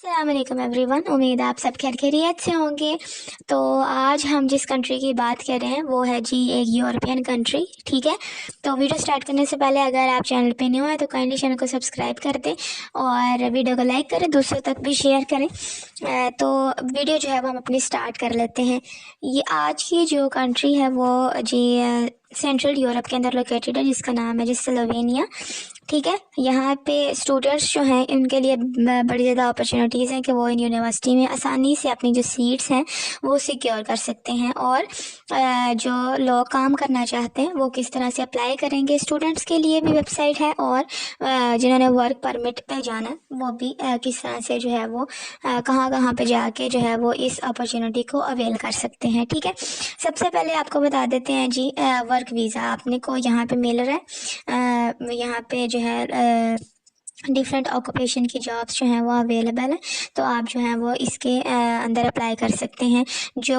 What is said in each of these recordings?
अस्सलामुअलैकुम एवरीवन, उम्मीद है आप सब खैरियत से होंगे। तो आज हम जिस कंट्री की बात कर रहे हैं वो है जी एक यूरोपियन कंट्री। ठीक है, तो वीडियो स्टार्ट करने से पहले अगर आप चैनल पे न्यू है तो काइंडली चैनल को सब्सक्राइब कर दें और वीडियो को लाइक करें, दूसरों तक भी शेयर करें। तो वीडियो जो है वो हम अपनी स्टार्ट कर लेते हैं। ये आज की जो कंट्री है वो जी सेंट्रल यूरोप के अंदर लोकेटेड है, जिसका नाम है जी स्लोवेनिया। ठीक है, यहाँ पे स्टूडेंट्स जो हैं उनके लिए बड़ी ज़्यादा अपॉर्चुनिटीज़ हैं कि वो इन यूनिवर्सिटी में आसानी से अपनी जो सीट्स हैं वो सिक्योर कर सकते हैं। और जो लोग काम करना चाहते हैं वो किस तरह से अप्लाई करेंगे, स्टूडेंट्स के लिए भी वेबसाइट है, और जिन्होंने वर्क परमिट पे जाना है वो भी किस तरह से जो है वो कहाँ कहाँ पे जाके जो है वो इस अपॉर्चुनिटी को अवेल कर सकते हैं। ठीक है, सबसे पहले आपको बता देते हैं जी वर्क वीज़ा आपने को यहाँ पे मिल रहा है। यहाँ पे जो है डिफरेंट ऑक्यूपेशन की जॉब्स जो हैं वो अवेलेबल हैं, तो आप जो हैं वो इसके अंदर अप्लाई कर सकते हैं। जो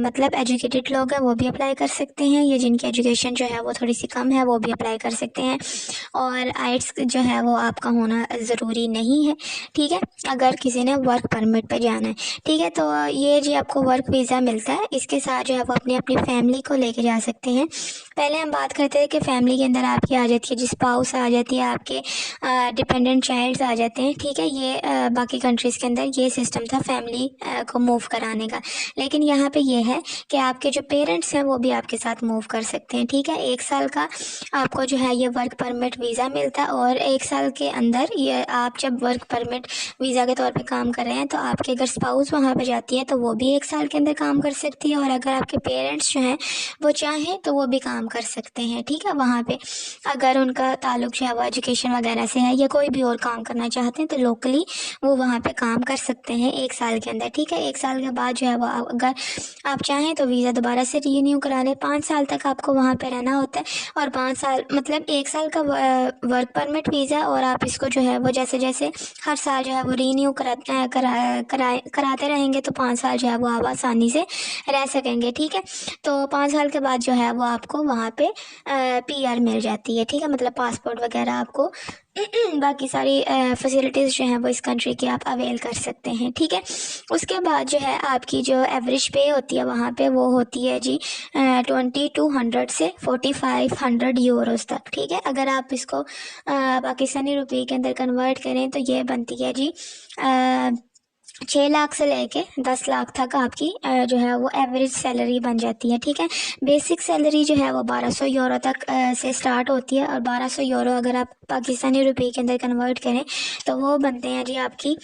मतलब एजुकेटेड लोग हैं वो भी अप्लाई कर सकते हैं, या जिनकी एजुकेशन जो है वो थोड़ी सी कम है वो भी अप्लाई कर सकते हैं। और आइट्स जो है वो आपका होना ज़रूरी नहीं है। ठीक है, अगर किसी ने वर्क परमिट पे जाना है। ठीक है, तो ये जी आपको वर्क वीज़ा मिलता है, इसके साथ जो है वो अपनी अपनी फैमिली को लेके जा सकते हैं। पहले हम बात करते थे कि फैमिली के अंदर आपकी आ जाती है जी स्पाउस आ जाती है, आपके डिपेंडेंट चाइल्ड्स आ जाते हैं। ठीक है, ये बाकी कंट्रीज़ के अंदर ये सिस्टम था फैमिली को मूव कराने का, लेकिन यहाँ पे ये है कि आपके जो पेरेंट्स हैं वो भी आपके साथ मूव कर सकते हैं। ठीक है, 1 साल का आपको जो है ये वर्क परमिट वीज़ा मिलता है, और 1 साल के अंदर ये आप जब वर्क परमिट वीज़ा के तौर पे काम कर रहे हैं तो आपके अगर स्पाउस वहाँ पे जाती है तो वो भी 1 साल के अंदर काम कर सकती है, और अगर आपके पेरेंट्स जो हैं वो चाहें तो वो भी काम कर सकते हैं। ठीक है, वहाँ पे अगर उनका ताल्लुक जो है वो एजुकेशन वगैरह से है या कोई भी और काम करना चाहते हैं तो लोकली वो वहाँ पे काम कर सकते हैं 1 साल के अंदर। ठीक है, 1 साल के बाद जो है वो अगर आप चाहें तो वीज़ा दोबारा से रीन्यू करा लें। 5 साल तक आपको वहाँ पे रहना होता है, और 5 साल मतलब 1 साल का वर्क परमिट वीज़ा, और आप इसको जो है वो जैसे जैसे हर साल जो है वो रीन्यू कराते रहेंगे तो 5 साल जो है वो आप आसानी से रह सकेंगे। ठीक है, तो 5 साल के बाद जो है वो आपको वहाँ पे PR मिल जाती है। ठीक है, मतलब पासपोर्ट वगैरह आपको बाकी सारी फैसिलिटीज़ जो हैं वो इस कंट्री की आप अवेल कर सकते हैं। ठीक है, उसके बाद जो है आपकी जो एवरेज पे होती है वहाँ पे वो होती है जी 2200 से 4500 यूरोज़ तक। ठीक है, अगर आप इसको पाकिस्तानी रुपये के अंदर कन्वर्ट करें तो ये बनती है जी 6 लाख से लेके 10 लाख तक आपकी जो है वो एवरेज सैलरी बन जाती है। ठीक है, बेसिक सैलरी जो है वो 1200 यूरो तक से स्टार्ट होती है, और 1200 यूरो अगर आप पाकिस्तानी रुपये के अंदर कन्वर्ट करें तो वो बनते हैं जी आपकी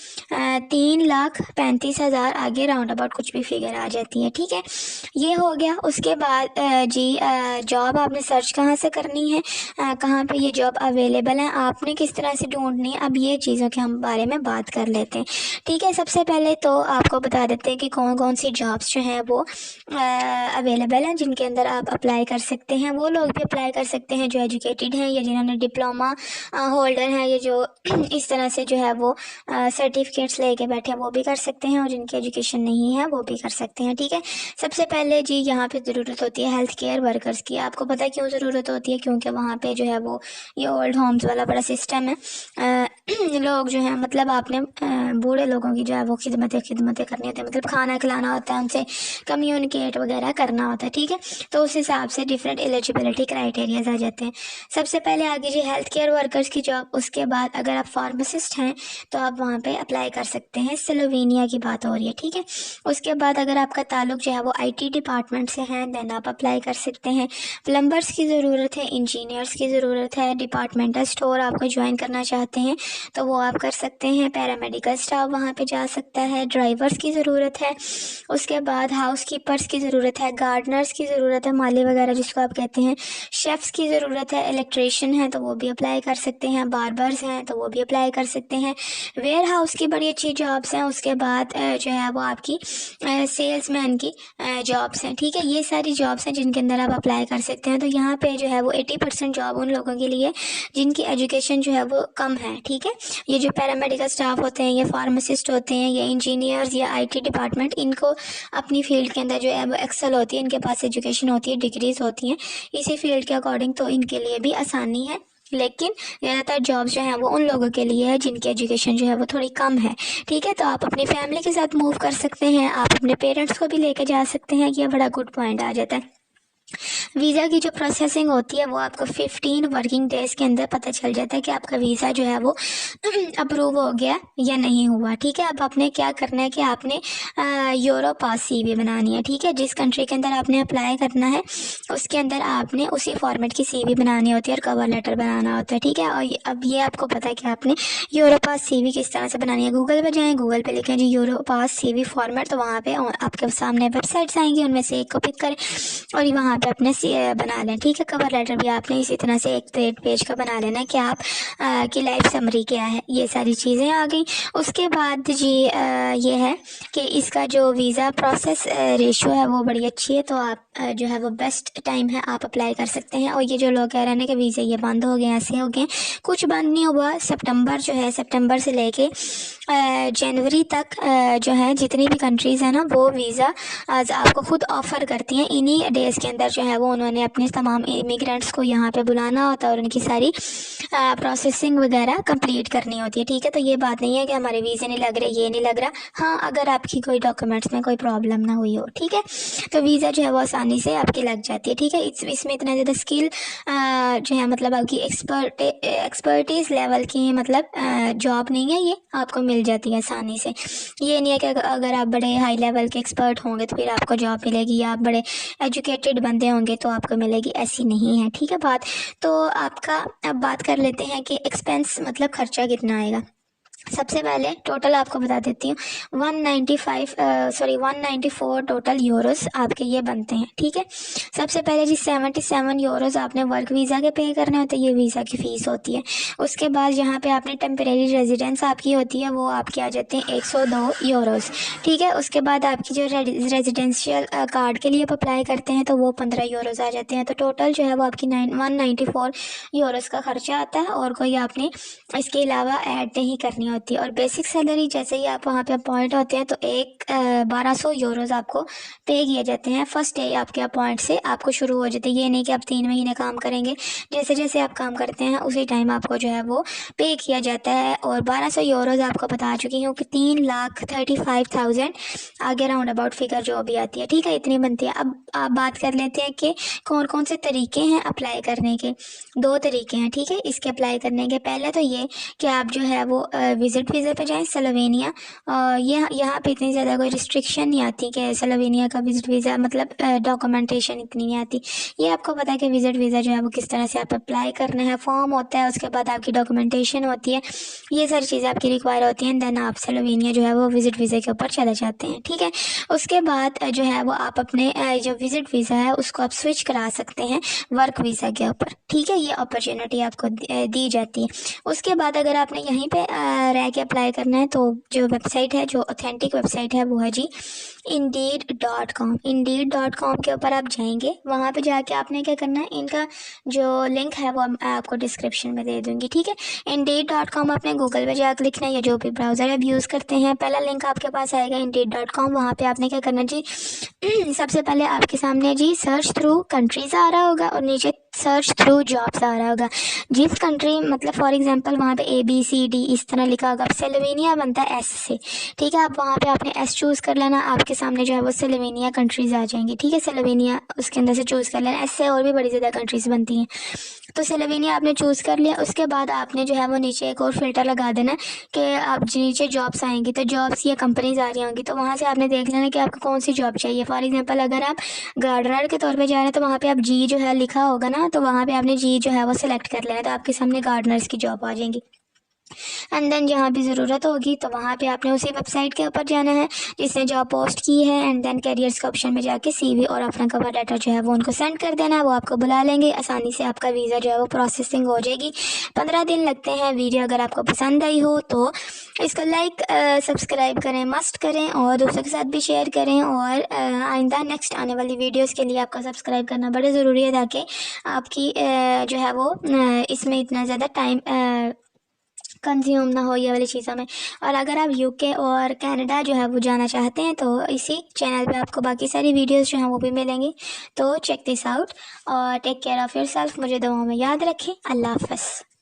3,35,000 आगे राउंड अबाउट कुछ भी फिगर आ जाती है। ठीक है, ये हो गया। उसके बाद जी जॉब आपने सर्च कहाँ से करनी है, कहाँ पे ये जॉब अवेलेबल है, आपने किस तरह से ढूंढनी है, अब ये चीज़ों के हम बारे में बात कर लेते हैं। ठीक है, सबसे पहले तो आपको बता देते हैं कि कौन कौन सी जॉब्स जो हैं वो अवेलेबल हैं जिनके अंदर आप अप्लाई कर सकते हैं। वो लोग भी अप्लाई कर सकते हैं जो एजुकेटेड हैं या जिन्होंने डिप्लोमा होल्डर हैं, या जो इस तरह से जो है वो सर्टिफिकेट्स लेके बैठे हैं वो भी कर सकते हैं, और जिनकी एजुकेशन नहीं है वो भी कर सकते हैं। ठीक है, सबसे पहले जी यहाँ पे ज़रूरत होती है हेल्थ केयर वर्कर्स की। आपको पता है क्यों ज़रूरत होती है? क्योंकि वहाँ पे जो है वो ये ओल्ड होम्स वाला बड़ा सिस्टम है। लोग जो है मतलब आपने बूढ़े लोगों की जो है वो खिदमतें करनी होती है, मतलब खाना खिलाना होता है, उनसे कम्युनिकेट वगैरह करना होता है। ठीक है, तो उस हिसाब से डिफरेंट एलिजिबिलिटी क्राइटेरियाज आ जाते हैं। सबसे पहले आगे जी हेल्थ केयर वर्कर्स की जॉब। उसके बाद अगर आप फार्मासिस्ट हैं तो आप वहाँ पे अप्लाई कर सकते हैं, स्लोवेनिया की बात हो रही है। ठीक है, उसके बाद अगर आपका ताल्लुक जो है वो IT डिपार्टमेंट से है देन आप अप्लाई कर सकते हैं। प्लम्बर्स की ज़रूरत है, इंजीनियर्स की ज़रूरत है, डिपार्टमेंटल स्टोर आपको ज्वाइन करना चाहते हैं तो वो आप कर सकते हैं, पैरामेडिकल स्टाफ वहाँ पे जा सकता है, ड्राइवर्स की ज़रूरत है। उसके बाद हाउस कीपर्स की ज़रूरत है, गार्डनर्स की ज़रूरत है, माली वगैरह जिसको आप कहते हैं, शेफ़्स की ज़रूरत है, इलेक्ट्रीशियन है तो वो भी अप्लाई कर सकते हैं, बार्बर्स हैं तो वो भी अप्लाई कर सकते हैं, वेयर हाउस की बड़ी अच्छी जॉब्स हैं। उसके बाद जो है वो आपकी सेल्समैन की जॉब्स हैं। ठीक है, ये सारी जॉब्स हैं जिनके अंदर आप अप्लाई कर सकते हैं। तो यहाँ पे जो है वो 80% जॉब उन लोगों के लिए जिनकी एजुकेशन जो है वो कम है। ठीक है, ये जो पैरामेडिकल स्टाफ होते हैं, ये फार्मासिस्ट होते हैं, ये इंजीनियर्स या IT डिपार्टमेंट, इनको अपनी फील्ड के अंदर जो है वो एक्सेल होती है, इनके पास एजुकेशन होती है, डिग्रीज होती हैं इसी फील्ड के अकॉर्डिंग, तो इनके लिए भी आसानी है लेकिन ज़्यादातर जॉब्स जो हैं वो उन लोगों के लिए है जिनकी एजुकेशन जो है वो थोड़ी कम है। ठीक है, तो आप अपनी फैमिली के साथ मूव कर सकते हैं, आप अपने पेरेंट्स को भी लेके जा सकते हैं। ये बड़ा गुड पॉइंट आ जाता है। वीज़ा की जो प्रोसेसिंग होती है वो आपको 15 वर्किंग डेज़ के अंदर पता चल जाता है कि आपका वीज़ा जो है वो अप्रूव हो गया या नहीं हुआ। ठीक है, अब आपने क्या करना है कि आपने यूरो पास सीवी बनानी है। ठीक है, जिस कंट्री के अंदर आपने अप्लाई करना है उसके अंदर आपने उसी फॉर्मेट की सीवी बनानी होती है और कवर लेटर बनाना होता है। ठीक है, और अब ये आपको पता है कि आपने यूरो पास सीवी किस तरह से बनानी है। गूगल पे जाएँ, गूगल पे लिखें जी यूरो पास सीवी फॉर्मेट, तो वहाँ पे आपके सामने वेबसाइट्स आएंगी, उनमें से एक को पिक करें और वहाँ पे अपने बना लें। ठीक है, कवर लेटर भी आपने इसी तरह से एक पेज का बना लेना है कि आप की लाइफ समरी क्या है। ये सारी चीज़ें आ गई। उसके बाद जी ये है कि इसका जो वीज़ा प्रोसेस रेशो है वो बड़ी अच्छी है, तो आप जो है वो बेस्ट टाइम है, आप अप्लाई कर सकते हैं। और ये जो लोग कह रहे हैं कि वीज़ा ये बंद हो गए, ऐसे हो गए, कुछ बंद नहीं हुआ। सितंबर जो है, सितंबर से लेके जनवरी तक जो है जितनी भी कंट्रीज़ हैं ना वो वीज़ा आज आपको खुद ऑफ़र करती हैं। इन्हीं डेज़ के अंदर जो है वो उन्होंने अपने तमाम इमिग्रेंट्स को यहाँ पे बुलाना होता है और उनकी सारी प्रोसेसिंग वगैरह कंप्लीट करनी होती है। ठीक है, तो ये बात नहीं है कि हमारे वीज़े नहीं लग रहे, ये नहीं लग रहा। हाँ, अगर आपकी कोई डॉक्यूमेंट्स में कोई प्रॉब्लम ना हुई हो, ठीक है, तो वीज़ा जो है वो आसानी से आपकी लग जाती है। ठीक है, इसमें इतना ज़्यादा स्किल जो है मतलब आपकी एक्सपर्टीज़ लेवल की मतलब जॉब नहीं है, ये आपको मिल जाती है आसानी से। ये नहीं है कि अगर आप बड़े हाई लेवल के एक्सपर्ट होंगे तो फिर आपको जॉब मिलेगी, या आप बड़े एजुकेटेड बंदे होंगे तो आपको मिलेगी, ऐसी नहीं है। ठीक है बात। तो आपका अब बात कर लेते हैं कि एक्सपेंस मतलब खर्चा कितना आएगा। सबसे पहले टोटल आपको बता देती हूँ, 194 टोटल यूरोस आपके ये बनते हैं। ठीक है, सबसे पहले जी 77 यूरोस आपने वर्क वीज़ा के पे करने होते हैं, ये वीज़ा की फ़ीस होती है। उसके बाद यहाँ पे आपने टेम्परेरी रेजिडेंस आपकी होती है, वो आपके आ जाते हैं 102 यूरोस। ठीक है, उसके बाद आपकी जो रेजिडेंशियल कार्ड के लिए आप अप्लाई करते हैं तो वो 15 यूरोस आ जाते हैं। तो टोटल जो है वो आपकी 194 यूरोस का खर्चा आता है, और कोई आपने इसके अलावा ऐड नहीं करनी होती। और बेसिक सैलरी जैसे ही आप वहाँ पे अपॉइंट होते हैं तो 1200 यूरोस आपको पे किए जाते हैं फर्स्ट डे आपके अपॉइंट से, आपको शुरू हो जाते हैं। ये नहीं कि आप 3 महीने काम करेंगे, जैसे जैसे आप काम करते हैं उसी टाइम आपको जो है वो पे किया जाता है। और 1200 यूरोस आपको बता चुकी हूँ कि 3,35,000 आगे राउंड अबाउट फिगर जो भी आती है। ठीक है, इतनी बनती है। अब आप बात कर लेते हैं कि कौन कौन से तरीके हैं अप्लाई करने के। 2 तरीके हैं। ठीक है, इसके अप्लाई करने के पहले तो ये कि आप जो है वो विज़िट वीज़ा पे जाएं स्लोवेनिया। ये यहाँ पे इतनी ज़्यादा कोई रिस्ट्रिक्शन नहीं आती कि स्लोवेनिया का विज़िट वीज़ा मतलब डॉक्यूमेंटेशन इतनी नहीं आती। ये आपको पता है कि विज़िट वीज़ा जो है वो किस तरह से आप अप्लाई करना है, फॉर्म होता है, उसके बाद आपकी डॉक्यूमेंटेशन होती है, ये सारी चीज़ें आपकी रिक्वायर होती हैं। देन आप स्लोवेनिया जो है वो विज़िट वीज़ा के ऊपर चले जाते हैं। ठीक है, उसके बाद जो है वो आप अपने जो विज़िट वीज़ा है उसको आप स्विच करा सकते हैं वर्क वीज़ा के ऊपर। ठीक है, ये अपॉर्चुनिटी आपको दी जाती है। उसके बाद अगर आपने यहीं पे रह के अप्लाई करना है तो जो वेबसाइट है, जो ऑथेंटिक वेबसाइट है वो है जी Indeed.com। Indeed.com के ऊपर आप जाएंगे, वहाँ पे जाके आपने क्या करना है, इनका जो लिंक है वो मैं आपको डिस्क्रिप्शन में दे दूँगी। ठीक है, Indeed.com आपने गूगल पे जाकर लिखना है या जो भी ब्राउज़र आप यूज़ करते हैं, पहला लिंक आपके पास आएगा Indeed.com। वहाँ पे आपने क्या करना जी सबसे पहले आपके सामने जी सर्च थ्रू कंट्रीज आ रहा होगा और नीचे सर्च थ्रू जॉब्स आ रहा होगा। जिस कंट्री मतलब फॉर एग्जांपल वहाँ पे ABCD इस तरह लिखा होगा, स्लोवेनिया बनता है S से। ठीक है, आप वहाँ पे आपने S चूज़ कर लेना, आपके सामने जो है वो स्लोवेनिया कंट्रीज आ जाएंगी। ठीक है, स्लोवेनिया उसके अंदर से चूज़ कर लेना, S से और भी बड़ी ज़्यादा कंट्रीज बनती हैं। तो स्लोवेनिया आपने चूज़ कर लिया। उसके बाद आपने जो है वो नीचे एक और फिल्टर लगा देना कि आप नीचे जॉब्स आएंगी तो जॉब्स या कंपनीज आ रही होंगी, तो वहाँ से आपने देख लेना कि आपको कौन सी जॉब चाहिए। फॉर एग्जांपल अगर आप गार्डनर के तौर पे जा रहे हैं तो वहाँ पे आप जी जो है लिखा होगा ना, तो वहाँ पे आपने जी जो है वो सिलेक्ट कर लेना, तो आपके सामने गार्डनर्स की जॉब आ जाएंगी। एंड देन जहाँ भी ज़रूरत होगी तो वहाँ पे आपने उसी वेबसाइट के ऊपर जाना है जिसने जॉब पोस्ट की है, एंड देन कैरियर्स के ऑप्शन में जाके CV और अपना कवर लेटर जो है वो उनको सेंड कर देना है, वो आपको बुला लेंगे। आसानी से आपका वीज़ा जो है वो प्रोसेसिंग हो जाएगी। 15 दिन लगते हैं। वीडियो अगर आपको पसंद आई हो तो इसको लाइक सब्सक्राइब करें, मस्ट करें, और दूसरों के साथ भी शेयर करें। और आइंदा नेक्स्ट आने वाली वीडियोज़ के लिए आपका सब्सक्राइब करना बड़ा ज़रूरी है, ताकि आपकी जो है वो इसमें इतना ज़्यादा टाइम कंज्यूम ना हो ये वाली चीज़ों में। और अगर आप यूके और कनाडा जो है वो जाना चाहते हैं तो इसी चैनल पे आपको बाकी सारी वीडियोस जो हैं वो भी मिलेंगी। तो चेक दिस आउट और टेक केयर ऑफ़ योरसेल्फ। मुझे दुआओं में याद रखें। अल्लाह हाफ़िज़।